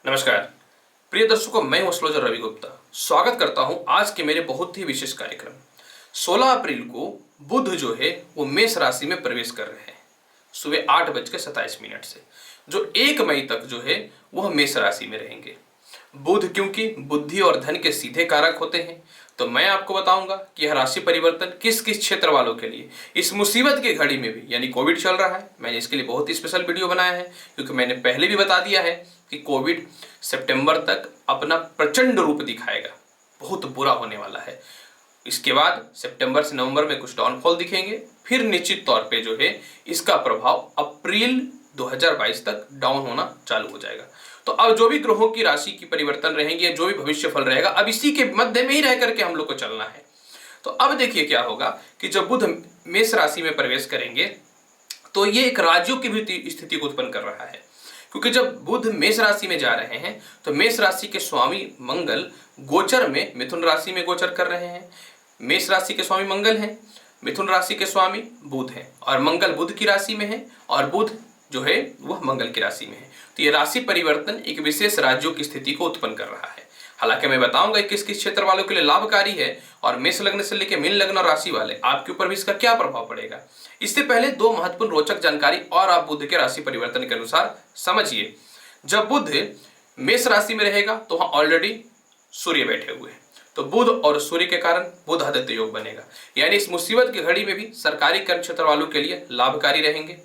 नमस्कार प्रिय दर्शकों, मैं हूं एस्ट्रोलॉजर रवि गुप्ता। स्वागत करता हूं आज के मेरे बहुत ही विशेष कार्यक्रम। 16 अप्रैल को बुध जो है वो मेष राशि में प्रवेश कर रहे हैं सुबह 8:27 से, जो 1 मई तक जो है वह मेष राशि में रहेंगे। बुध क्योंकि बुद्धि और धन के सीधे कारक होते हैं, तो मैं आपको बताऊंगा कि यह राशि परिवर्तन किस किस क्षेत्र वालों के लिए इस मुसीबत की घड़ी में भी, यानी कोविड चल रहा है, मैंने इसके लिए बहुत ही स्पेशल वीडियो बनाया है, क्योंकि मैंने पहले भी बता दिया है कि कोविड सितंबर तक अपना प्रचंड रूप दिखाएगा, बहुत बुरा होने वाला है। इसके बाद सितंबर से नवंबर में कुछ डाउनफॉल दिखेंगे, फिर निश्चित तौर पे जो है इसका प्रभाव अप्रैल 2022 तक डाउन होना चालू हो जाएगा। तो अब जो भी ग्रहों की राशि की परिवर्तन रहेंगे, जो भी भविष्य फल रहेगा, अब इसी के मध्य में ही रह करके हम लोग को चलना है। तो अब देखिए क्या होगा कि जब बुध मेष राशि में प्रवेश करेंगे तो ये एक राज्यों की भी स्थिति को उत्पन्न कर रहा है, क्योंकि जब बुध मेष राशि में जा रहे हैं तो मेष राशि के स्वामी मंगल गोचर में मिथुन राशि में गोचर कर रहे हैं। मेष राशि के स्वामी मंगल हैं, मिथुन राशि के स्वामी बुध हैं, और मंगल बुध की राशि में है और बुध जो है वह मंगल की राशि में है। तो ये राशि परिवर्तन एक विशेष राज्यों की स्थिति को उत्पन्न कर रहा है। हालांकि मैं बताऊंगा किस किस क्षेत्र वालों के लिए लाभकारी है, और मेष लग्न से लेकर मीन लग्न और राशि वाले आपके ऊपर भी इसका क्या प्रभाव पड़ेगा। इससे पहले दो महत्वपूर्ण रोचक जानकारी और आप बुध के राशि परिवर्तन के अनुसार समझिए। जब बुध मेष राशि में रहेगा तो वहां ऑलरेडी सूर्य बैठे हुए हैं, तो बुध और सूर्य के कारण बुध आदित्य योग बनेगा, यानी इस मुसीबत की घड़ी में भी सरकारी कर्म क्षेत्र वालों के लिए लाभकारी रहेंगे।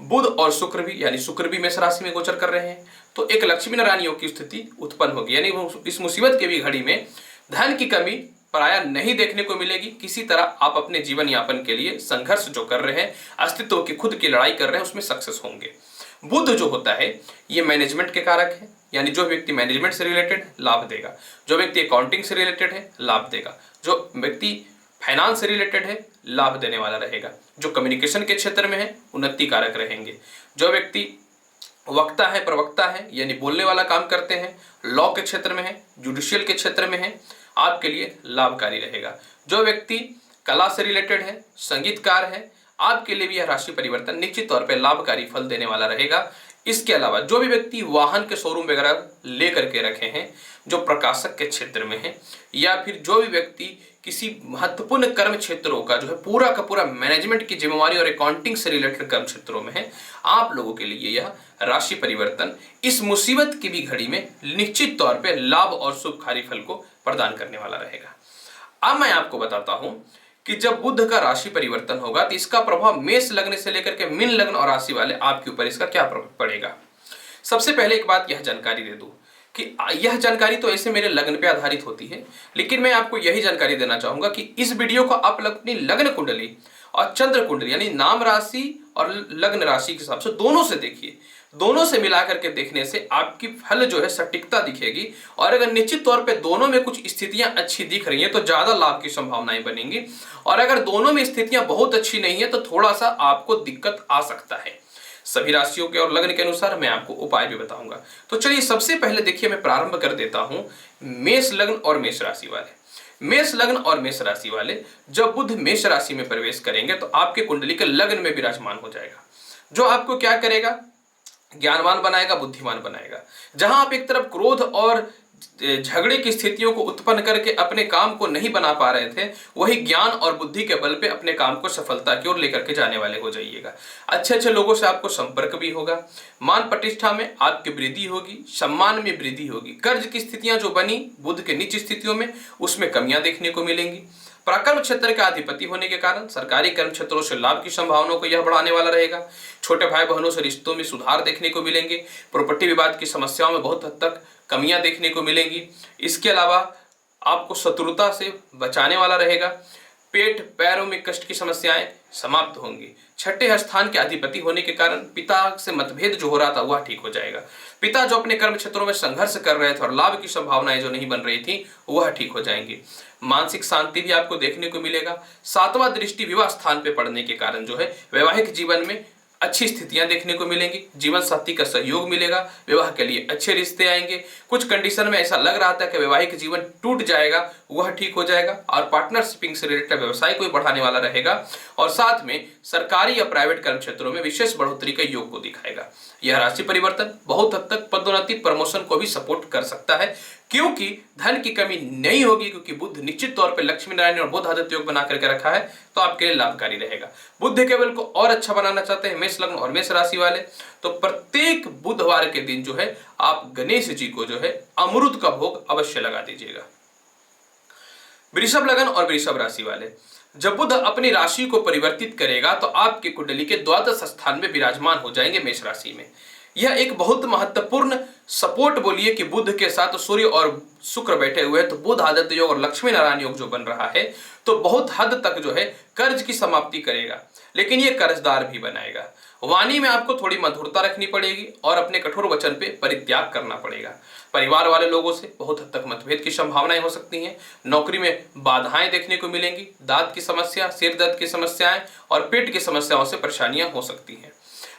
बुध और शुक्र भी, यानी शुक्र भी मेष राशि में गोचर कर रहे हैं, तो एक लक्ष्मी नारायण योग की स्थिति उत्पन्न होगी, यानी इस मुसीबत के भी घड़ी में धन की कमी प्रायः नहीं देखने को मिलेगी। किसी तरह आप अपने जीवन यापन के लिए संघर्ष जो कर रहे हैं, अस्तित्व की खुद की लड़ाई कर रहे हैं, उसमें सक्सेस होंगे। बुध जो होता है ये मैनेजमेंट के कारक है, यानी जो व्यक्ति मैनेजमेंट से रिलेटेड लाभ देगा, जो व्यक्ति अकाउंटिंग से रिलेटेड है लाभ देगा, जो व्यक्ति फाइनेंस से रिलेटेड है लाभ देने वाला रहेगा, जो कम्युनिकेशन के क्षेत्र में है उन्नति कारक रहेंगे, जो व्यक्ति वक्ता है प्रवक्ता है यानी बोलने वाला काम करते हैं, लॉ के क्षेत्र में है, जुडिशियल के क्षेत्र में है, आपके लिए लाभकारी रहेगा। जो व्यक्ति कला से रिलेटेड है, संगीतकार है, आपके लिए भी यह राशि परिवर्तन निश्चित तौर पर लाभकारी फल देने वाला रहेगा। इसके अलावा जो भी व्यक्ति वाहन के शोरूम वगैरह लेकर के रखे हैं, जो प्रकाशक के क्षेत्र में है, या फिर जो भी व्यक्ति किसी महत्वपूर्ण कर्म क्षेत्रों का जो है पूरा का पूरा मैनेजमेंट की जिम्मेवारी और अकाउंटिंग से रिलेटेड कर्म क्षेत्रों में है, आप लोगों के लिए यह राशि परिवर्तन इस मुसीबत की भी घड़ी में निश्चित तौर पे लाभ और शुभकारी फल को प्रदान करने वाला रहेगा। अब मैं आपको बताता हूं कि जब बुध का राशि परिवर्तन होगा तो इसका प्रभाव मेष लग्न से लेकर के मीन लग्न और राशि वाले आपके ऊपर इसका क्या प्रभाव पड़ेगा। सबसे पहले एक बात यह जानकारी दे दूं कि यह जानकारी तो ऐसे मेरे लग्न पे आधारित होती है, लेकिन मैं आपको यही जानकारी देना चाहूंगा कि इस वीडियो को आप अपनी लग्न कुंडली और चंद्र कुंडली यानी नाम राशि और लग्न राशि के हिसाब से दोनों से देखिए। दोनों से मिला करके देखने से आपकी फल जो है सटीकता दिखेगी, और अगर निश्चित तौर पे दोनों में कुछ स्थितियां अच्छी दिख रही हैं तो ज्यादा लाभ की संभावनाएं बनेंगी, और अगर दोनों में स्थितियां बहुत अच्छी नहीं है तो थोड़ा सा आपको दिक्कत आ सकता है। सभी राशियों के और लग्न के अनुसार मैं आपको उपाय भी बताऊंगा। तो चलिए सबसे पहले देखिए मैं प्रारंभ कर देता हूं मेष लग्न और मेष राशि वाले। मेष लग्न और मेष राशि वाले जब बुध मेष राशि में प्रवेश करेंगे तो आपके कुंडली के लग्न में विराजमान हो जाएगा, जो आपको क्या करेगा, ज्ञानवान बनाएगा, बुद्धिमान बनाएगा। जहां आप एक तरफ क्रोध और झगड़े की स्थितियों को उत्पन्न करके अपने काम को नहीं बना पा रहे थे, वही ज्ञान और बुद्धि के बल पे अपने काम को सफलता की ओर लेकर के जाने वाले हो जाइएगा। अच्छे अच्छे लोगों से आपको संपर्क भी होगा, मान प्रतिष्ठा में आपकी वृद्धि होगी, सम्मान में वृद्धि होगी। कर्ज की स्थितियां जो बनी बुध के नीच स्थितियों में, उसमें कमियां देखने को मिलेंगी। पराक्रम क्षेत्र का अधिपति होने के कारण सरकारी कर्म क्षेत्रों से लाभ की संभावनाओं को यह बढ़ाने वाला रहेगा। छोटे भाई बहनों से रिश्तों में सुधार देखने को मिलेंगे। प्रॉपर्टी विवाद की समस्याओं में बहुत हद तक कमियां देखने को मिलेंगी। इसके अलावा आपको शत्रुता से बचाने वाला रहेगा। पेट पैरों में कष्ट की समस्याएं समाप्त होंगी। छठे स्थान के अधिपति होने के कारण पिता से मतभेद जो हो रहा था वह ठीक हो जाएगा। पिता जो अपने कर्म क्षेत्रों में संघर्ष कर रहे थे और लाभ की संभावनाएं जो नहीं बन रही थी वह ठीक हो जाएंगी। मानसिक शांति भी आपको देखने को मिलेगा। 7वां दृष्टि विवाह स्थान पे पड़ने के कारण जो है वैवाहिक जीवन में अच्छी स्थितियां देखने को मिलेंगी। जीवन साथी का सहयोग मिलेगा, विवाह के लिए अच्छे रिश्ते आएंगे। कुछ कंडीशन में ऐसा लग रहा था कि वैवाहिक जीवन टूट जाएगा, वह ठीक हो जाएगा और पार्टनरशिपिंग से रिलेटेड व्यवसाय को भी बढ़ाने वाला रहेगा और साथ में सरकारी या प्राइवेट कर्म क्षेत्रों में विशेष बढ़ोतरी के योग को दिखाएगा। यह राशि परिवर्तन बहुत हद तक पदोन्नति प्रमोशन को भी सपोर्ट कर सकता है क्योंकि धन की कमी नहीं होगी, क्योंकि बुध निश्चित तौर पे लक्ष्मी नारायण और बुध आदित्य योग बना करके रखा है, तो आपके लिए लाभकारी रहेगा। बुध केवल को और अच्छा बनाना चाहते हैं मेष लग्न और मेष राशि वाले, तो प्रत्येक बुधवार के दिन जो है आप गणेश जी को जो है अमृत का भोग अवश्य लगा दीजिएगा। वृषभ लग्न और वृषभ राशि वाले, जब बुध अपनी राशि को परिवर्तित करेगा तो आपके कुंडली के द्वादश स्थान में विराजमान हो जाएंगे मेष राशि में। यह एक बहुत महत्वपूर्ण सपोर्ट बोलिए कि बुध के साथ सूर्य और शुक्र बैठे हुए हैं, तो बुध आदित्य योग और लक्ष्मी नारायण योग जो बन रहा है तो बहुत हद तक जो है कर्ज की समाप्ति करेगा, लेकिन ये कर्जदार भी बनाएगा। वाणी में आपको थोड़ी मधुरता रखनी पड़ेगी और अपने कठोर वचन पे परित्याग करना पड़ेगा। परिवार वाले लोगों से बहुत हद तक मतभेद की संभावनाएं हो सकती हैं। नौकरी में बाधाएं देखने को मिलेंगी। दांत की समस्या, सिर दर्द की समस्याएं और पेट की समस्याओं से परेशानियां हो सकती हैं।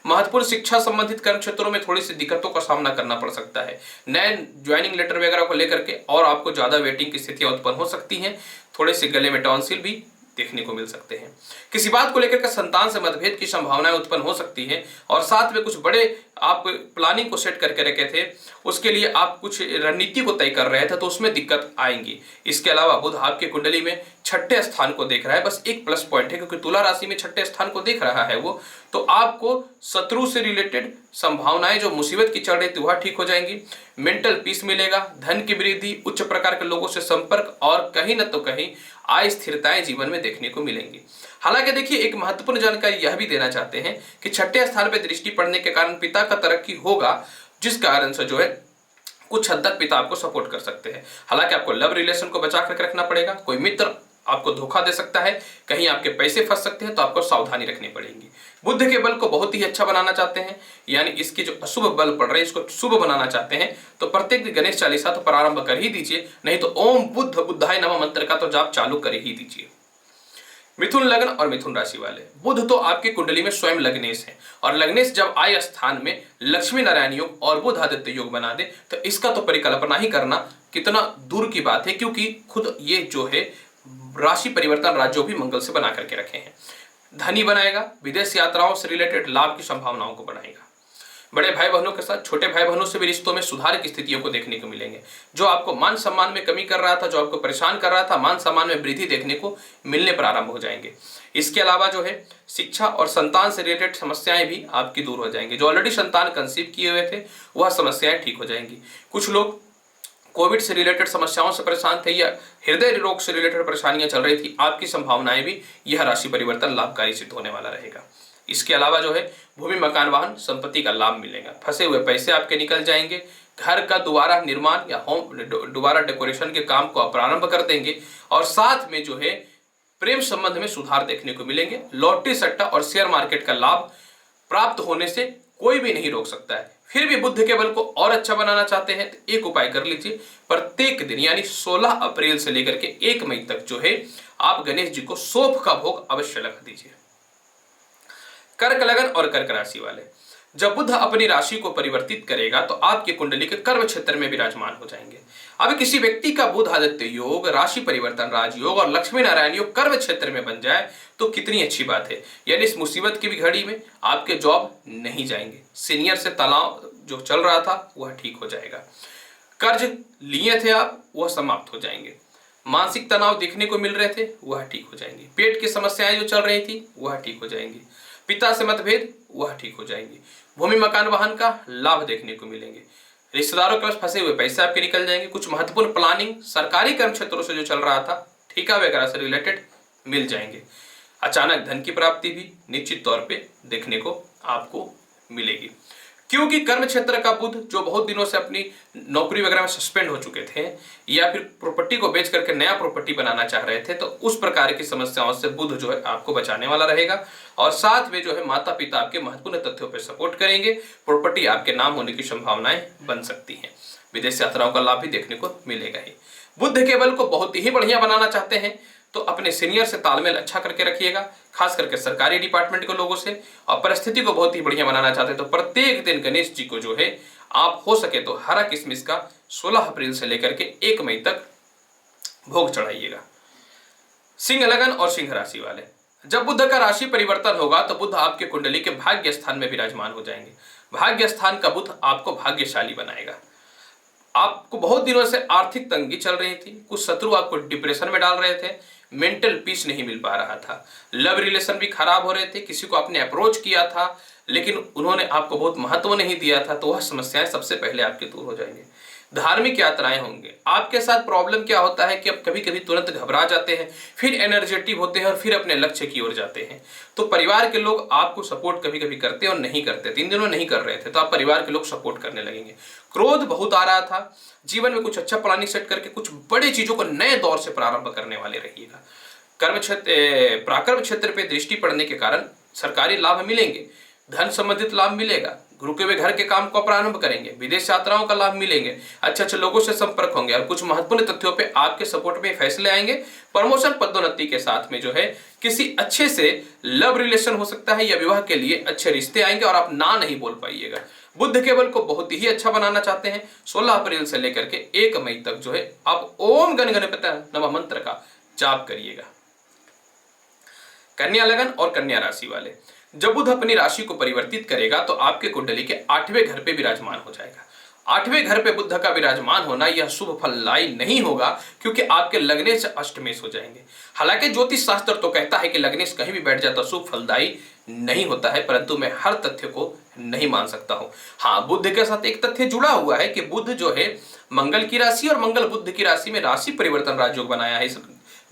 महत्वपूर्ण शिक्षा संबंधित कर्म क्षेत्रों में थोड़ी सी दिक्कतों का सामना करना पड़ सकता है। नए ज्वाइनिंग लेटर वगैरह को लेकर के और आपको ज्यादा वेटिंग की स्थितियां उत्पन्न हो सकती हैं। थोड़े से गले में टॉन्सिल भी देखने को मिल सकते हैं। किसी बात को लेकर के संतान से मतभेद की संभावनाएं उत्पन्न हो सकती हैं और साथ में कुछ बड़े आप प्लानिंग को सेट करके रखे थे, उसके लिए आप कुछ रणनीति को तय कर रहे थे, तो उसमें दिक्कत आएंगी। इसके अलावा बुध आपके कुंडली में छठे स्थान को देख रहा है, बस एक प्लस पॉइंट है क्योंकि तुला राशि में छठे स्थान को देख रहा है वो, तो आपको शत्रु से रिलेटेड संभावनाएं जो मुसीबत की चल रही थी वह ठीक हो जाएंगी। मेंटल पीस मिलेगा, धन की वृद्धि, उच्च प्रकार के लोगों से संपर्क और कहीं न तो कहीं आय स्थिरताएं जीवन में देखने को मिलेंगी। हालांकि देखिए एक महत्वपूर्ण जानकारी यह भी देना चाहते हैं कि छठे स्थान पर दृष्टि पड़ने के कारण पिता का तरक्की होगा, जिस कारण से जो है कुछ हद तक पिता आपको सपोर्ट कर सकते हैं। हालांकि आपको लव रिलेशन को बचा करके रखना पड़ेगा। कोई मित्र आपको धोखा दे सकता है, कहीं आपके पैसे फंस सकते हैं, तो आपको सावधानी रखनी पड़ेगी। बुध के बल को बहुत ही अच्छा बनाना चाहते हैं, यानी इसके जो अशुभ बल पड़ रहे हैं इसको शुभ बनाना चाहते हैं, तो प्रत्येक दिन गणेश चालीसा तो प्रारंभ कर ही दीजिए, नहीं तो ओम बुद्ध बुद्धाय नमः मंत्र का तो जाप चालू कर ही दीजिए। मिथुन लग्न और मिथुन राशि वाले, बुध तो आपकी कुंडली में स्वयं लग्नेश है और लग्नेश जब आय स्थान में लक्ष्मी नारायण योग और बुध आदित्य योग बना दे तो इसका तो परिकल्पना ही करना कितना दूर की बात है, क्योंकि खुद ये जो है राशि परिवर्तन राज्यों भी मंगल से बना करके रखे हैं। धनी बनाएगा, विदेश यात्राओं से रिलेटेड लाभ की संभावनाओं को बढ़ाएगा। बड़े भाई बहनों के साथ छोटे भाई बहनों से भी रिश्तों में सुधार की स्थितियों को देखने को मिलेंगे। जो आपको मान सम्मान में कमी कर रहा था, जो आपको परेशान कर रहा था, मान सम्मान में वृद्धि देखने को मिलने प्रारंभ हो जाएंगे। इसके अलावा जो है शिक्षा और संतान से रिलेटेड समस्याएं भी आपकी दूर हो जाएंगी। जो ऑलरेडी संतान कंसीव किए हुए थे वह समस्याएं ठीक हो जाएंगी। कुछ लोग कोविड से रिलेटेड समस्याओं से परेशान थे या हृदय रोग से रिलेटेड परेशानियां चल रही थी, आपकी संभावनाएं भी यह राशि परिवर्तन लाभकारी सिद्ध होने वाला रहेगा। इसके अलावा जो है भूमि मकान वाहन संपत्ति का लाभ मिलेगा। फंसे हुए पैसे आपके निकल जाएंगे। घर का दोबारा निर्माण या होम दोबारा डेकोरेशन के काम को आप प्रारंभ कर देंगे और साथ में जो है प्रेम संबंध में सुधार देखने को मिलेंगे। लॉटरी सट्टा और शेयर मार्केट का लाभ प्राप्त होने से कोई भी नहीं रोक सकता है। फिर भी बुध के बल को और अच्छा बनाना चाहते हैं तो एक उपाय कर लीजिए। प्रत्येक दिन यानी 16 अप्रैल से लेकर के 1 मई तक जो है आप गणेश जी को सौंफ का भोग अवश्य लगा दीजिए। कर्क लगन और कर्क राशि वाले, जब बुध अपनी राशि को परिवर्तित करेगा तो आपके कुंडली के कर्म क्षेत्र में विराजमान हो जाएंगे। अब किसी व्यक्ति का बुध आदित्य योग, राशि परिवर्तन राजयोग और लक्ष्मी नारायण योग कर्म क्षेत्र में बन जाए तो कितनी अच्छी बात है। यानी इस मुसीबत की भी घड़ी में आपके जॉब नहीं जाएंगे। सीनियर से तनाव जो चल रहा था वह ठीक हो जाएगा। कर्ज लिए थे आप वह समाप्त हो जाएंगे। मानसिक तनाव देखने को मिल रहे थे वह ठीक हो जाएंगे। पेट की समस्याएं जो चल रही थी वह ठीक हो जाएंगी। पिता से मतभेद वह ठीक हो जाएंगे। भूमि मकान वाहन का लाभ देखने को मिलेंगे। रिश्तेदारों के पास फंसे हुए पैसे आपके निकल जाएंगे। कुछ महत्वपूर्ण प्लानिंग सरकारी कर्म क्षेत्रों से जो चल रहा था, ठेका वगैरह से रिलेटेड मिल जाएंगे। अचानक धन की प्राप्ति भी निश्चित तौर पे देखने को आपको मिलेगी, क्योंकि कर्म क्षेत्र का बुध जो बहुत दिनों से अपनी नौकरी वगैरह में सस्पेंड हो चुके थे या फिर प्रॉपर्टी को बेच करके नया प्रॉपर्टी बनाना चाह रहे थे, तो उस प्रकार की समस्याओं से बुध जो है आपको बचाने वाला रहेगा। और साथ में जो है माता पिता आपके महत्वपूर्ण तथ्यों पर सपोर्ट करेंगे। प्रॉपर्टी आपके नाम होने की संभावनाएं बन सकती हैं। विदेश यात्राओं का लाभ भी देखने को मिलेगा ही। बुध के बल को बहुत ही बढ़िया बनाना चाहते हैं तो अपने सीनियर से तालमेल अच्छा करके रखिएगा, खास करके सरकारी डिपार्टमेंट के लोगों से। और परिस्थिति को बहुत ही बढ़िया बनाना चाहते हैं तो प्रत्येक दिन गणेश जी को जो है आप हो सके तो हरा किशमिश का 16 अप्रैल से लेकर के 1 मई तक भोग चढ़ाइएगा। सिंह लगन और सिंह राशि वाले, जब बुध का राशि परिवर्तन होगा तो बुध आपके कुंडली के भाग्य स्थान में विराजमान हो जाएंगे। भाग्य स्थान का बुध आपको भाग्यशाली बनाएगा। आपको बहुत दिनों से आर्थिक तंगी चल रही थी, कुछ शत्रु आपको डिप्रेशन में डाल रहे थे, मेंटल पीस नहीं मिल पा रहा था, लव रिलेशन भी खराब हो रहे थे, किसी को आपने अप्रोच किया था लेकिन उन्होंने आपको बहुत महत्व नहीं दिया था, तो वह समस्याएं सबसे पहले आपके दूर हो जाएंगे। धार्मिक यात्राएं होंगे। आपके साथ प्रॉब्लम क्या होता है कि आप कभी कभी तुरंत घबरा जाते हैं, फिर एनर्जेटिक होते हैं और फिर अपने लक्ष्य की ओर जाते हैं। तो परिवार के लोग आपको सपोर्ट कभी कभी करते हैं और नहीं करते। 3 दिनों नहीं कर रहे थे तो आप परिवार के लोग सपोर्ट करने लगेंगे। क्रोध बहुत आ रहा था, जीवन में कुछ अच्छा प्लानिंग सेट करके कुछ बड़ी चीजों को नए दौर से प्रारंभ करने वाले रहिएगा। कर्म क्षेत्र पराक्रम क्षेत्र पे दृष्टि पड़ने के कारण सरकारी लाभ मिलेंगे, धन संबंधित लाभ मिलेगा, रुके हुए घर के काम को प्रारंभ करेंगे, विदेश यात्राओं का लाभ मिलेंगे, अच्छे अच्छे लोगों से संपर्क होंगे और कुछ महत्वपूर्ण तथ्यों पे आपके सपोर्ट में फैसले आएंगे। प्रमोशन पदोन्नति के साथ में जो है किसी अच्छे से लव रिलेशन हो सकता है या विवाह के लिए अच्छे रिश्ते आएंगे और आप ना नहीं बोल पाइएगा। बुध के बल को बहुत ही अच्छा बनाना चाहते हैं। 16 अप्रैल से लेकर के 1 मई तक जो है आप ओम गण गणपति नमः मंत्र का जाप करिएगा। कन्या लगन और कन्या राशि वाले, जब बुध अपनी राशि को परिवर्तित करेगा तो आपके कुंडली के 8वें घर पे विराजमान हो जाएगा। 8वें घर पे बुध का विराजमान होना यह शुभ फलदायी नहीं होगा क्योंकि आपके लग्नेश अष्टमेश हो जाएंगे। हालांकि ज्योतिष शास्त्र तो कहता है कि लग्नेश कहीं भी बैठ जाता शुभ फलदायी नहीं होता है, परंतु मैं हर तथ्य को नहीं मान सकता हूं। हाँ, बुध के साथ एक तथ्य जुड़ा हुआ है कि बुध जो है मंगल की राशि और मंगल बुध की राशि में राशि परिवर्तन राजयोग बनाया है इस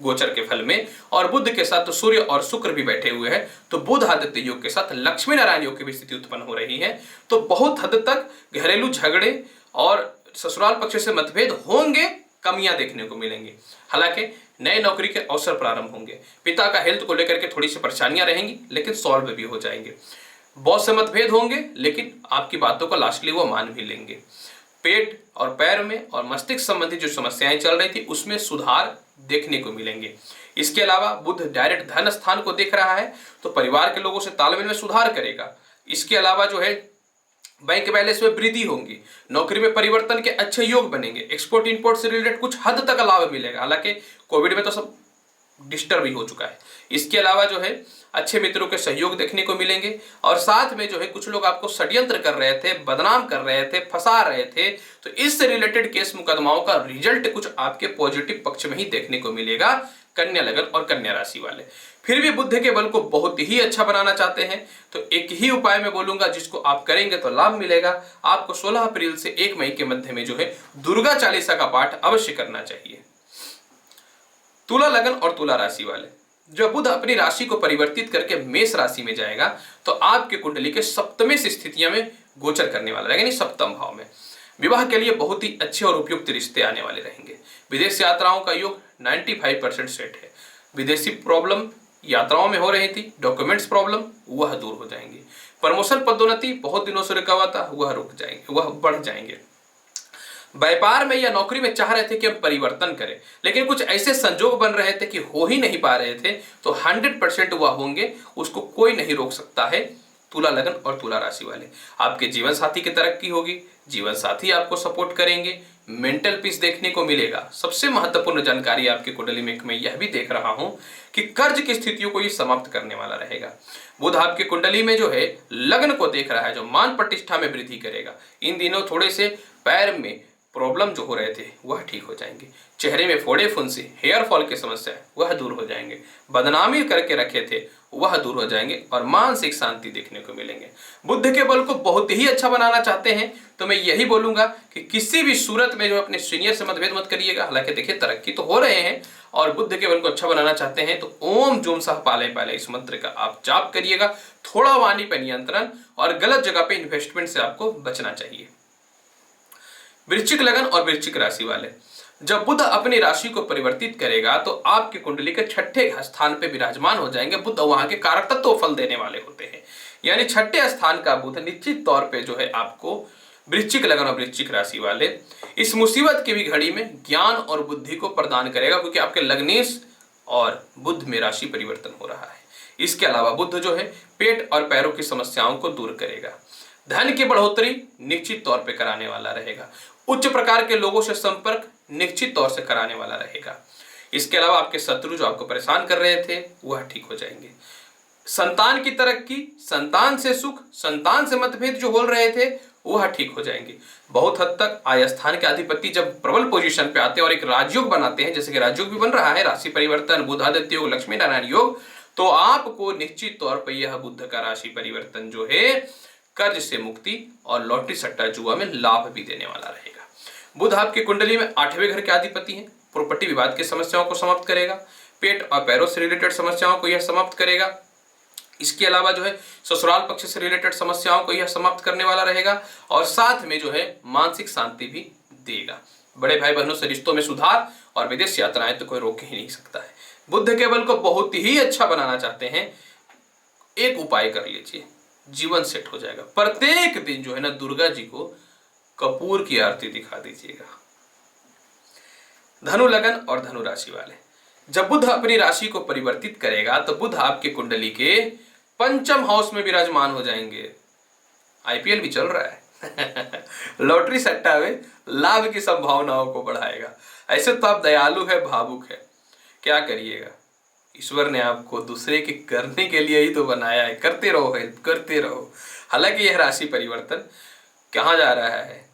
गोचर के फल में, और बुध के साथ तो सूर्य और शुक्र भी बैठे हुए हैं, तो बुध आदित्य योग के साथ लक्ष्मी नारायण योग की भी स्थिति उत्पन्न हो रही है। तो बहुत हद तक घरेलू झगड़े और ससुराल पक्ष से मतभेद होंगे, कमियां देखने को मिलेंगी। हालांकि नए नौकरी के अवसर प्रारंभ होंगे। पिता का हेल्थ को लेकर के थोड़ी सी परेशानियां रहेंगी लेकिन सॉल्व भी हो जाएंगे। बॉस से मतभेद होंगे लेकिन आपकी बातों को लास्टली वो मान भी लेंगे। पेट और पैर में और मस्तिष्क संबंधी जो समस्याएं चल रही थी उसमें सुधार देखने को मिलेंगे। इसके अलावा बुध डायरेक्ट धन स्थान को देख रहा है तो परिवार के लोगों से तालमेल में सुधार करेगा। इसके अलावा जो है बैंक बैलेंस में वृद्धि होगी, नौकरी में परिवर्तन के अच्छे योग बनेंगे, एक्सपोर्ट इंपोर्ट से रिलेटेड कुछ हद तक लाभ मिलेगा। हालांकि कोविड में तो सब डिस्टर्ब ही हो चुका है। इसके अलावा जो है अच्छे मित्रों के सहयोग देखने को मिलेंगे और साथ में जो है कुछ लोग आपको षड्यंत्र कर रहे थे, बदनाम कर रहे थे, फंसा रहे थे, तो इससे रिलेटेड केस मुकदमाओं का रिजल्ट कुछ आपके पॉजिटिव पक्ष में ही देखने को मिलेगा। कन्या लगन और कन्या राशि वाले फिर भी बुध के बल को बहुत ही अच्छा बनाना चाहते हैं तो एक ही उपाय मैं बोलूंगा जिसको आप करेंगे तो लाभ मिलेगा। आपको 16 अप्रैल से 1 मई के मध्य में जो है दुर्गा चालीसा का पाठ अवश्य करना चाहिए। तुला लगन और तुला राशि वाले, जब बुध अपनी राशि को परिवर्तित करके मेष राशि में जाएगा तो आपके कुंडली के सप्तम स्थितियों में गोचर करने वाला रहेगा, यानी सप्तम भाव में। विवाह के लिए बहुत ही अच्छे और उपयुक्त रिश्ते आने वाले रहेंगे। विदेश यात्राओं का योग 95% सेट है। विदेशी प्रॉब्लम यात्राओं में हो रही थी, डॉक्यूमेंट्स प्रॉब्लम वह दूर हो जाएंगी। प्रमोशन पदोन्नति बहुत दिनों से रुका हुआ था वह रुक जाएंगे, वह बढ़ जाएंगे। व्यापार में या नौकरी में चाह रहे थे कि हम परिवर्तन करें लेकिन कुछ ऐसे संजोग बन रहे थे कि हो ही नहीं पा रहे थे, तो 100% वह होंगे, उसको कोई नहीं रोक सकता है। तुला लगन और तुला राशि वाले, आपके जीवन साथी की तरक्की होगी, जीवन साथी आपको सपोर्ट करेंगे, मेंटल पीस देखने को मिलेगा। सबसे महत्वपूर्ण जानकारी आपकी कुंडली में मैं यह भी देख रहा हूं कि कर्ज की स्थितियों को ये समाप्त करने वाला रहेगा। बुध आपके कुंडली में जो है लग्न को देख रहा है जो मान प्रतिष्ठा में वृद्धि करेगा। इन दिनों थोड़े से पैर में प्रॉब्लम जो हो रहे थे वह ठीक हो जाएंगे। चेहरे में फोड़े फुंसी, हेयर फॉल की समस्या वह दूर हो जाएंगे। बदनामी करके रखे थे वह दूर हो जाएंगे और मानसिक शांति देखने को मिलेंगे। बुध के बल को बहुत ही अच्छा बनाना चाहते हैं तो मैं यही बोलूंगा कि किसी भी सूरत में जो अपने सीनियर से मतभेद मत करिएगा। हालांकि देखिए तरक्की तो हो रहे हैं और बुध के बल को अच्छा बनाना चाहते हैं तो ओम जूम सह पाले पाले इस मंत्र का आप जाप करिएगा। थोड़ा वाणी पर नियंत्रण और गलत जगह पे इन्वेस्टमेंट से आपको बचना चाहिए। वृश्चिक लगन और वृश्चिक राशि वाले, जब बुध अपनी राशि को परिवर्तित करेगा तो आपकी कुंडली के 6ठे स्थान पे विराजमान हो जाएंगे। बुध वहां के कारक तत्व फल देने वाले होते हैं, यानी 6ठे स्थान का बुध निश्चित तौर पे जो है आपको वृश्चिक लगन और वृश्चिक राशि वाले इस मुसीबत की भी घड़ी में ज्ञान और बुद्धि को प्रदान करेगा क्योंकि आपके लग्नेश और बुध में राशि परिवर्तन हो रहा है। इसके अलावा बुध जो है पेट और पैरों की समस्याओं को दूर करेगा। धन की बढ़ोतरी निश्चित तौर पे कराने वाला रहेगा। उच्च प्रकार के लोगों से संपर्क निश्चित तौर से कराने वाला रहेगा। इसके अलावा आपके शत्रु जो आपको परेशान कर रहे थे वह ठीक हो जाएंगे। संतान की तरक्की, संतान से सुख, संतान से मतभेद जो बोल रहे थे वह ठीक हो जाएंगे। बहुत हद तक आय स्थान के अधिपति जब प्रबल पोजीशन पे आते हैं और एक राजयोग बनाते हैं, जैसे कि राजयोग भी बन रहा है, राशि परिवर्तन, बुध आदित्य योग, लक्ष्मी नारायण योग, तो आपको निश्चित तौर पर यह बुध का राशि परिवर्तन जो है कर्ज से मुक्ति और लॉटरी सट्टा जुआ में लाभ भी देने वाला रहेगा। बुध आपकी कुंडली में 8वें घर के अधिपति हैं। प्रॉपर्टी विवाद की समस्याओं को समाप्त करेगा। पेट और पैरों से रिलेटेड समस्याओं को यह समाप्त करेगा। इसके अलावा जो है ससुराल पक्ष से रिलेटेड समस्याओं को यह समाप्त करने वाला रहेगा और साथ में जो है मानसिक शांति भी देगा। बड़े भाई बहनों से रिश्तों में सुधार और विदेश यात्राएं तो कोई रोक ही नहीं सकता है। बुध के बल को बहुत ही अच्छा बनाना चाहते हैं, एक उपाय कर लीजिए, जीवन सेट हो जाएगा। प्रत्येक दिन जो है ना दुर्गा जी को कपूर की आरती दिखा दीजिएगा। धनु लगन और धनु राशि वाले, जब बुध अपनी राशि को परिवर्तित करेगा तो बुध आपके कुंडली के पंचम हाउस में विराजमान हो जाएंगे। आईपीएल भी चल रहा है लॉटरी सट्टा में लाभ की संभावनाओं को बढ़ाएगा। ऐसे तो आप दयालु है, भावुक है, क्या करिएगा, ईश्वर ने आपको दूसरे के करने के लिए ही तो बनाया है। करते रहो, हेल्प करते रहो। हालांकि यह राशि परिवर्तन कहाँ जा रहा है,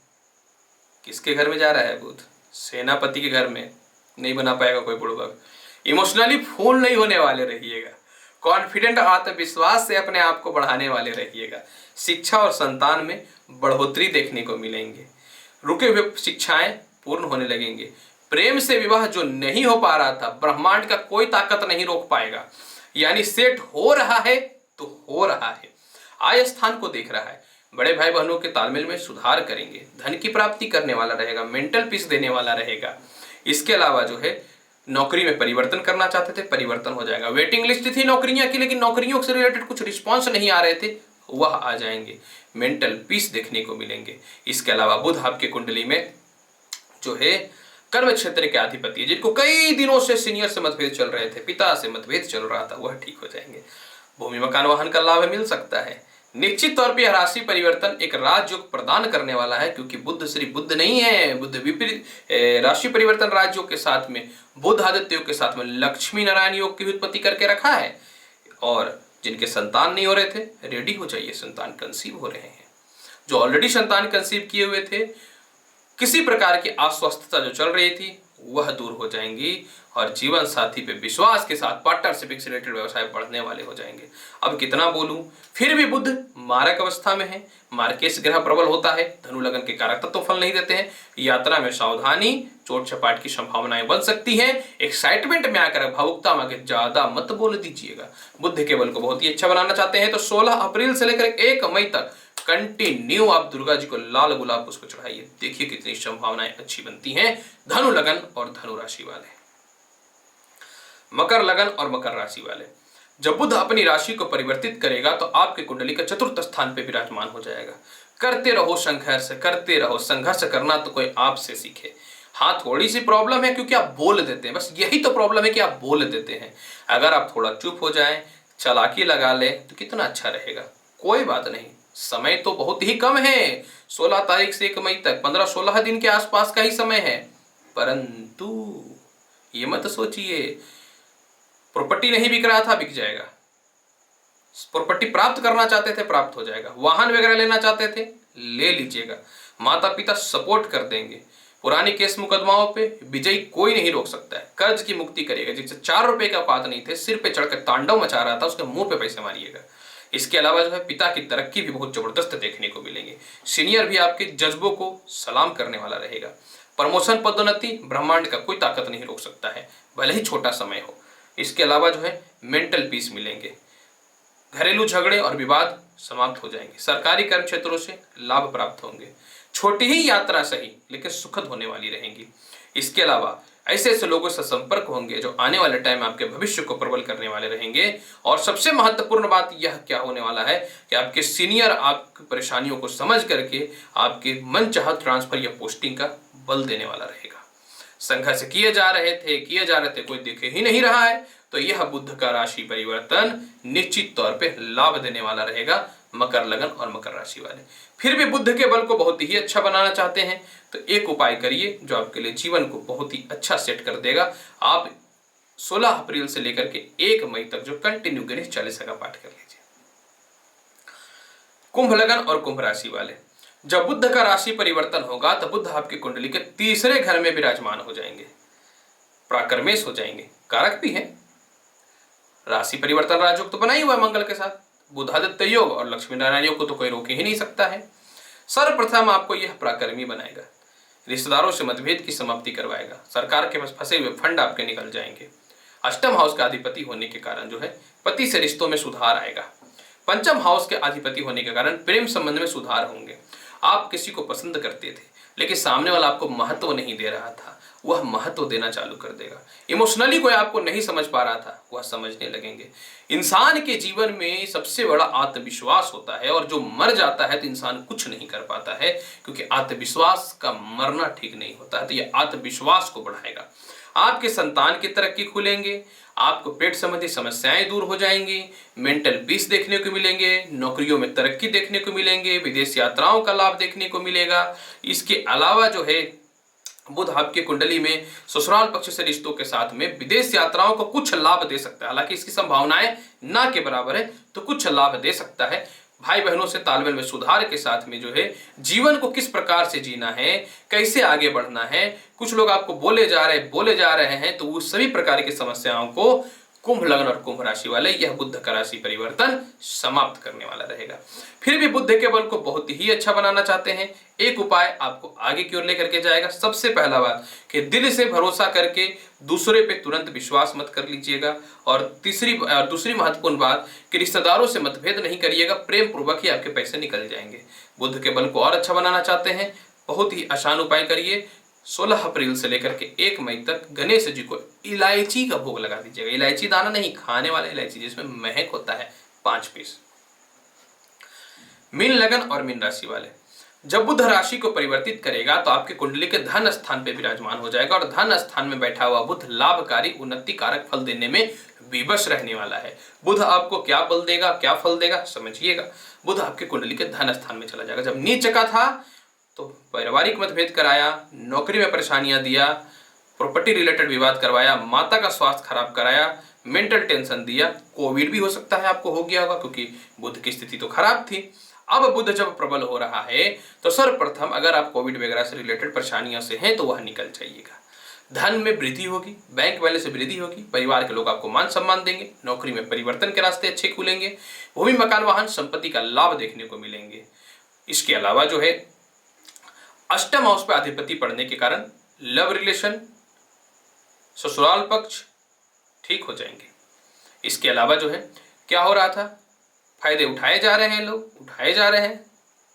किसके घर में जा रहा है? बुध सेनापति के घर में। नहीं बना पाएगा कोई बुड़बक। इमोशनली फूल नहीं होने वाले रहिएगा। कॉन्फिडेंट आत्मविश्वास से अपने आप को बढ़ाने वाले रहिएगा। शिक्षा और संतान में बढ़ोतरी देखने को मिलेंगे। रुके हुए शिक्षाएं पूर्ण होने लगेंगे। प्रेम से विवाह जो नहीं हो पा रहा था, ब्रह्मांड का कोई ताकत नहीं रोक पाएगा। यानी सेट हो रहा है तो हो रहा है। आय स्थान को देख रहा है। बड़े भाई बहनों के तालमेल में सुधार करेंगे। धन की प्राप्ति करने वाला रहेगा। मेंटल पीस देने वाला रहेगा। इसके अलावा जो है नौकरी में परिवर्तन करना चाहते थे, परिवर्तन हो जाएगा। वेटिंग लिस्ट थी नौकरियां की, लेकिन नौकरियों से रिलेटेड कुछ रिस्पॉन्स नहीं आ रहे थे, वह आ जाएंगे। मेंटल पीस देखने को मिलेंगे। इसके अलावा बुध आपके कुंडली में जो है कर्म क्षेत्र के अधिपति है, जिनको कई दिनों से सीनियर से मतभेद चल रहे थे, पिता से मतभेद चल रहा था, वह ठीक हो जाएंगे। भूमि मकान वाहन का लाभ मिल सकता है। निश्चित तौर पर यह राशि परिवर्तन एक राजयोग प्रदान करने वाला है, क्योंकि बुध श्री बुध नहीं है। बुध विपरीत राशि परिवर्तन राजयोग के साथ में बुध आदित्य योग के साथ में लक्ष्मी नारायण योग की उत्पत्ति करके रखा है। और जिनके संतान नहीं हो रहे थे, रेडी हो जाइए, संतान कंसीव हो रहे हैं। जो ऑलरेडी संतान कंसीव किए हुए थे, किसी प्रकार की अस्वस्थता जो चल रही थी वह दूर हो जाएंगी और जीवन साथी पे विश्वास के साथ पार्टनरशिप से रिलेटेड व्यवसाय बढ़ने वाले हो जाएंगे। अब कितना बोलूं, फिर भी बुध मारक अवस्था में है। मार्केश ग्रह प्रबल होता है, धनु लगन के कारक तत्व फल नहीं देते हैं। यात्रा में सावधानी, चोट चपाट की संभावनाएं बन सकती है। एक्साइटमेंट में आकर भावुकता में आकर ज्यादा मत बोल दीजिएगा। बुध के बल को बहुत ही अच्छा बनाना चाहते हैं तो 16 अप्रैल से लेकर 1 मई तक कंटिन्यू आप दुर्गा जी को लाल गुलाब पुष्प चढ़ाइए। देखिए कितनी संभावनाएं अच्छी बनती हैं धनु लगन और धनु राशि वाले। मकर लगन और मकर राशि वाले, जब बुध अपनी राशि को परिवर्तित करेगा तो आपके कुंडली का चतुर्थ स्थान पे विराजमान हो जाएगा। करते रहो संघर्ष, करते रहो संघर्ष। करना तो कोई आपसे सीखे। हाँ, थोड़ी सी प्रॉब्लम है क्योंकि आप बोल देते हैं, बस यही तो प्रॉब्लम है कि आप बोल देते हैं। अगर आप थोड़ा चुप हो जाएं, चालाकी लगा लें तो कितना अच्छा रहेगा। कोई बात नहीं, समय तो बहुत ही कम है। 16 तारीख से 1 मई तक 15-16 दिन के आसपास का ही समय है। परंतु ये मत सोचिए प्रॉपर्टी नहीं बिक रहा था, बिक जाएगा। प्रॉपर्टी प्राप्त करना चाहते थे, प्राप्त हो जाएगा। वाहन वगैरह लेना चाहते थे, ले लीजिएगा। माता पिता सपोर्ट कर देंगे। पुरानी केस मुकदमाओं पे विजयी कोई नहीं रोक सकता है। कर्ज की मुक्ति करिएगा। जिससे 4 रुपए का औकात नहीं थे, सिर पे चढ़कर तांडव मचा रहा था, उसके मुंह पे पैसे मारिएगा। इसके अलावा जो है पिता की तरक्की भी बहुत जबरदस्त देखने को मिलेंगे। सीनियर भी आपके जज्बों को सलाम करने वाला रहेगा। प्रमोशन पदोन्नति ब्रह्मांड का कोई ताकत नहीं रोक सकता है, भले ही छोटा समय हो। इसके अलावा जो है मेंटल पीस मिलेंगे। घरेलू झगड़े और विवाद समाप्त हो जाएंगे। सरकारी कर्म क्षेत्रों से लाभ प्राप्त होंगे। छोटी ही यात्रा सही लेकिन सुखद होने वाली रहेंगी। इसके अलावा ऐसे ऐसे लोगों से संपर्क होंगे जो आने वाले टाइम आपके भविष्य को प्रबल करने वाले रहेंगे। और सबसे महत्वपूर्ण बात यह क्या होने वाला है कि आपके सीनियर आपकी परेशानियों को समझ करके आपके मनचाहा ट्रांसफर या पोस्टिंग का बल देने वाला रहेगा। संघर्ष किए जा रहे थे, कोई देखे ही नहीं रहा है, तो यह बुध का राशि परिवर्तन निश्चित तौर पे लाभ देने वाला रहेगा। मकर लगन और मकर राशि वाले फिर भी बुध के बल को बहुत ही अच्छा बनाना चाहते हैं तो एक उपाय करिए जो आपके लिए जीवन को बहुत ही अच्छा सेट कर देगा। आप 16 अप्रैल से लेकर के 1 मई तक जो कंटिन्यू गणेश चालीसा का पाठ कर लीजिए। कुंभ लगन और कुंभ राशि वाले, जब बुध का राशि परिवर्तन होगा तो बुध आपकी कुंडली के तीसरे घर में विराजमान हो जाएंगे, प्राकर्मेश हो जाएंगे, कारक भी है। राशि परिवर्तन राजयोग तो बना ही हुआ है मंगल के साथ, बुधादित्य योग और लक्ष्मी नारायण योग को तो कोई रोक ही नहीं सकता है। सर्वप्रथम आपको यह पराक्रमी बनाएगा, रिश्तेदारों से मतभेद की समाप्ति करवाएगा, सरकार के पास फंसे हुए फंड आपके निकल जाएंगे। अष्टम हाउस का अधिपति होने के कारण जो है पति से रिश्तों में सुधार आएगा। पंचम हाउस के अधिपति होने के कारण प्रेम संबंध में सुधार होंगे। आप किसी को पसंद करते थे लेकिन सामने वाला आपको महत्व नहीं दे रहा था, वह महत्व देना चालू कर देगा। इमोशनली कोई आपको नहीं समझ पा रहा था, वह समझने लगेंगे। इंसान के जीवन में सबसे बड़ा आत्मविश्वास होता है और जो मर जाता है तो इंसान कुछ नहीं कर पाता है, क्योंकि आत्मविश्वास का मरना ठीक नहीं होता है। तो यह आत्मविश्वास को बढ़ाएगा। आपके संतान की तरक्की खुलेंगे, आपको पेट संबंधी समस्याएं दूर हो जाएंगी, मेंटल पीस देखने को मिलेंगे, नौकरियों में तरक्की देखने को मिलेंगे, विदेश यात्राओं का लाभ देखने को मिलेगा। इसके अलावा जो है बुध आपके कुंडली में ससुराल पक्ष से रिश्तों के साथ में विदेश यात्राओं को कुछ लाभ दे सकता है, हालांकि इसकी संभावनाएं ना के बराबर है, तो कुछ लाभ दे सकता है। भाई बहनों से तालमेल में सुधार के साथ में जो है जीवन को किस प्रकार से जीना है, कैसे आगे बढ़ना है, कुछ लोग आपको बोले जा रहे हैं, तो वो सभी प्रकार की समस्याओं को कुंभ लगन और कुंभ राशि वाले यह बुध का राशि परिवर्तन समाप्त करने वाला रहेगा। फिर भी बुध के बल को बहुत ही अच्छा बनाना चाहते हैं, एक उपाय आपको आगे की ओर लेकर के जाएगा। सबसे पहला बात कि दिल से भरोसा करके दूसरे पे तुरंत विश्वास मत कर लीजिएगा, और दूसरी महत्वपूर्ण बात कि रिश्तेदारों से मतभेद नहीं करिएगा, प्रेम पूर्वक ही आपके पैसे निकल जाएंगे। बुध के बल को और अच्छा बनाना चाहते हैं, बहुत ही आसान उपाय करिए। 16 अप्रैल से लेकर के 1 मई तक गणेश जी को इलायची का भोग लगा दीजिएगा। इलायची दाना नहीं, खाने वाला इलायची जिसमें महक होता है, 5 पीस। मीन लगन और मीन राशि वाले, जब बुध राशि को परिवर्तित करेगा तो आपके कुंडली के धन स्थान पे विराजमान हो जाएगा, और धन स्थान में बैठा हुआ बुध लाभकारी उन्नति कारक फल देने में विवश रहने वाला है। बुध आपको क्या बल देगा, क्या फल देगा, समझिएगा। बुध आपके कुंडली के धन स्थान में चला जाएगा। जब नीच का था तो पारिवारिक मतभेद कराया, नौकरी में परेशानियां दिया, प्रॉपर्टी रिलेटेड विवाद करवाया, माता का स्वास्थ्य खराब कराया, मेंटल टेंशन दिया, कोविड भी हो सकता है आपको हो गया होगा, क्योंकि बुध की स्थिति तो खराब थी। अब बुध जब प्रबल हो रहा है तो सर्वप्रथम अगर आप कोविड वगैरह से रिलेटेड परेशानियों से हैं तो वह निकल जाइएगा। धन में वृद्धि होगी, बैंक बैलेंस से वृद्धि होगी, परिवार के लोग आपको मान सम्मान देंगे, नौकरी में परिवर्तन के रास्ते अच्छे खुलेंगे, भूमि मकान वाहन संपत्ति का लाभ देखने को मिलेंगे। इसके अलावा जो है अष्टम हाउस पर अधिपति पड़ने के कारण लव रिलेशन, ससुराल पक्ष ठीक हो जाएंगे। इसके अलावा जो है क्या हो रहा था, फायदे उठाए जा रहे हैं, लोग उठाए जा रहे हैं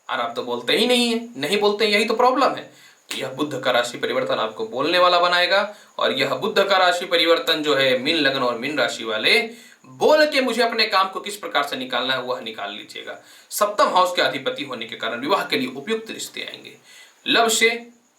और आप तो बोलते ही नहीं है, नहीं बोलते, यही तो प्रॉब्लम है। यह बुध का राशि परिवर्तन आपको बोलने वाला बनाएगा, और यह बुध का राशि परिवर्तन जो है मीन लगन और मीन राशि वाले बोल के मुझे अपने काम को किस प्रकार से निकालना है वह निकाल लीजिएगा। सप्तम हाउस के अधिपति होने के कारण विवाह के लिए उपयुक्त रिश्ते आएंगे, लव से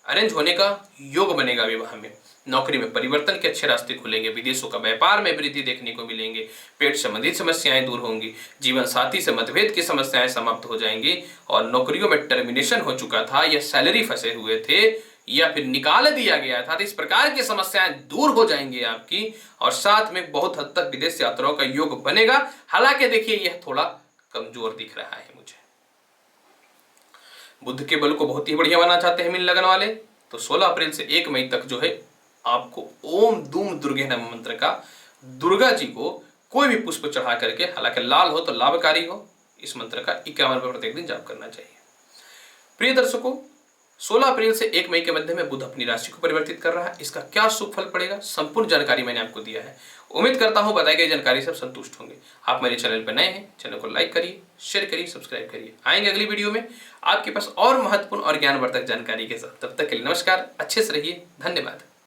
अरेंज होने का योग बनेगा विवाह में, नौकरी में परिवर्तन के अच्छे रास्ते खुलेंगे, विदेशों का व्यापार में वृद्धि देखने को मिलेंगे, पेट संबंधित समस्याएं दूर होंगी, जीवन साथी से मतभेद की समस्याएं समाप्त हो जाएंगी, और नौकरियों में टर्मिनेशन हो चुका था या सैलरी फंसे हुए थे या फिर निकाल दिया गया था, तो इस प्रकार की समस्याएं दूर हो जाएंगी आपकी, और साथ में बहुत हद तक विदेश यात्राओं का योग बनेगा। हालांकि देखिए यह थोड़ा कमजोर दिख रहा है मुझे। बुध के बल को बहुत ही बढ़िया बनाना चाहते हैं मीन लगन वाले, तो 16 अप्रैल से 1 मई तक जो है आपको ओम दूम दुर्गे नमः मंत्र का दुर्गा जी को कोई भी पुष्प चढ़ा करके, हालांकि लाल हो तो लाभकारी हो, इस मंत्र का 51 बार प्रत्येक दिन जाप करना चाहिए। प्रिय दर्शकों, 16 अप्रैल से 1 मई के मध्य में बुध अपनी राशि को परिवर्तित कर रहा है, इसका क्या शुभ फल पड़ेगा, संपूर्ण जानकारी मैंने आपको दिया है। उम्मीद करता हूं बताई गई जानकारी से संतुष्ट होंगे। आप मेरे चैनल पर नए हैं, चैनल को लाइक करिए, शेयर करिए, सब्सक्राइब करिए। आएंगे अगली वीडियो में आपके पास और महत्वपूर्ण और ज्ञानवर्धक जानकारी के साथ। तब तक के लिए नमस्कार, अच्छे से रहिए, धन्यवाद।